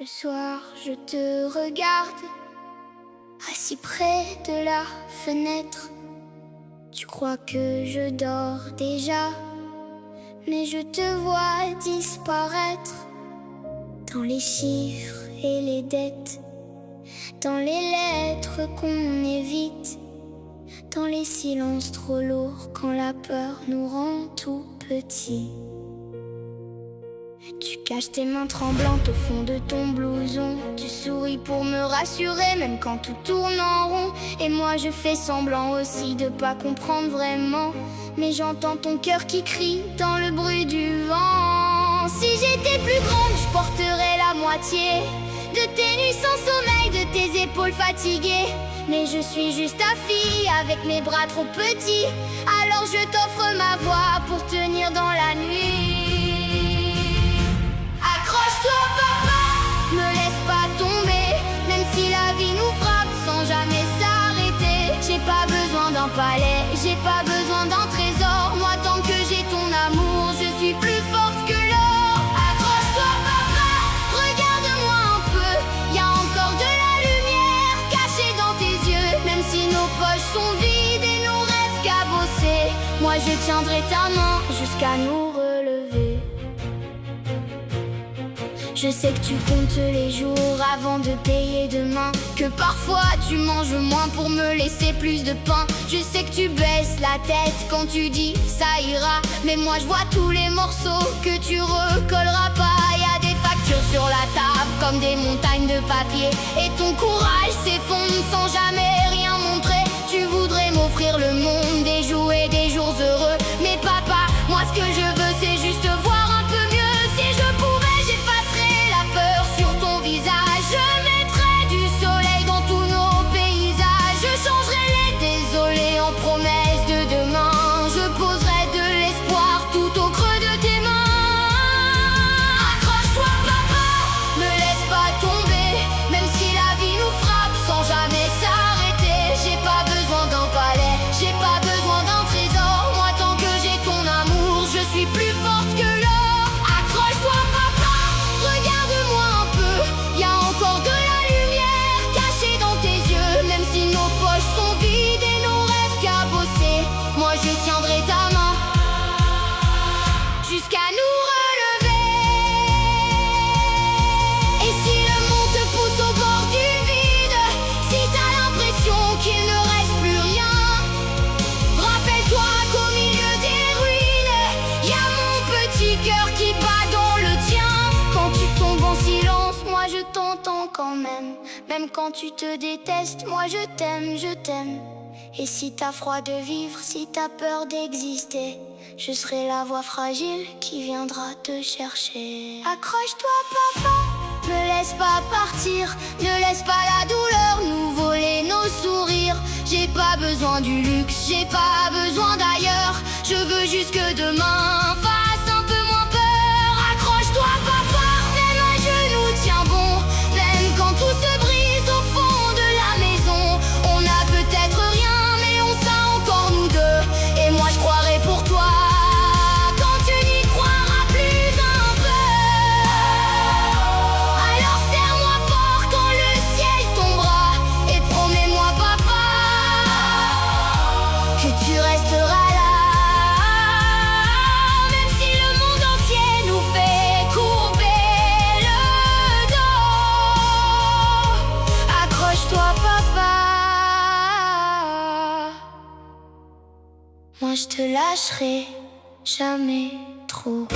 soir, je te regarde, assis près de la fenêtre. Tu crois que je dors déjà, mais je te vois disparaître dans les chiffres et les dettes, dans les lettres qu'on évite, dans les silences trop lourds quand la peur nous rend tout petits. Tu caches tes mains tremblantes au fond de ton blouson. Tu souris pour me rassurer même quand tout tourne en rond. Et moi je fais semblant aussi de pas comprendre vraiment, mais j'entends ton cœur qui crie dans le bruit du vent. Si j'étais plus grande, je porterais la moitié de tes nuits sans sommeil, de tes épaules fatiguées. Mais je suis juste ta fille avec mes bras trop petits. Alors je t'offre ma voix pour tenir dans la nuit. Accroche-toi papa, me laisse pas tomber, même si la vie nous frappe sans jamais s'arrêter. J'ai pas besoin d'un palais, j'ai pas besoin d'un trésor. Moi tant que j'ai ton amour, je suis plus forte que l'or. Accroche-toi papa, regarde-moi un peu, y a encore de la lumière cachée dans tes yeux. Même si nos poches sont vides et nos rêves cabossés, moi je tiendrai ta main jusqu'à nous relever. Je sais que tu comptes les jours avant de payer demain, que parfois tu manges moins pour me laisser plus de pain. Je sais que tu baisses la tête quand tu dis ça ira, mais moi je vois tous les morceaux que tu recolleras pas. Y a des factures sur la table comme des montagnes de papier, et ton courage s'effondre sans jamais rien montrer. Tu voudrais m'offrir le monde, des jouets, des jours heureux, mais papa, moi ce que je veux c'est juste voir un peu mieux. Si je pouvais, j'effacerais la peur sur ton visage, je mettrais du soleil dans tous nos paysages. Je changerais les désolés en promesses de demain, je poserais de l'espoir tout au creux de tes mains. Accroche-toi papa, me laisse pas tomber, même si la vie nous frappe sans jamais s'arrêter. J'ai pas besoin d'un palais, j'ai pas besoin d'un trésor. Moi tant que j'ai ton amour, je suis plus forte que l'or. Accroche-toi papa, regarde-moi un peu, y a encore de la lumière cachée dans tes yeux. Même si nos poches sont vides et nos rêves cabossés, moi je tiendrai ta main jusqu'à nous relever. Et si le monde te pousse au bord du vide, si t'as l'impression qu'il ne reste plus rien, rappelle-toi qu'au milieu des ruines, y a mon petit cœur qui bat dans le tien. Quand tu tombes en silence, moi je t'entends quand même. Même quand tu te détestes, moi je t'aime, je t'aime. Et si t'as froid de vivre, si t'as peur d'exister, je serai la voix fragile qui viendra te chercher. Accroche-toi papa, me laisse pas partir, ne laisse pas la douleur nous voler nos sourires. J'ai pas besoin du luxe, j'ai pas besoin d'ailleurs, je veux juste que demain fasse un peu moins peur. Accroche-toi papa, même un genou tient bon, même quand tout se brise au fond de la maison. On a peut-être rien, mais on sait encore nous deux, et moi je croirai pour toi quand tu n'y croiras plus un peu. Alors serre-moi fort quand le ciel tombera, et promets-moi papa que tu resteras là. Même si le monde entier nous fait courber le dos, accroche-toi papa, moi je te lâcherai jamais trop.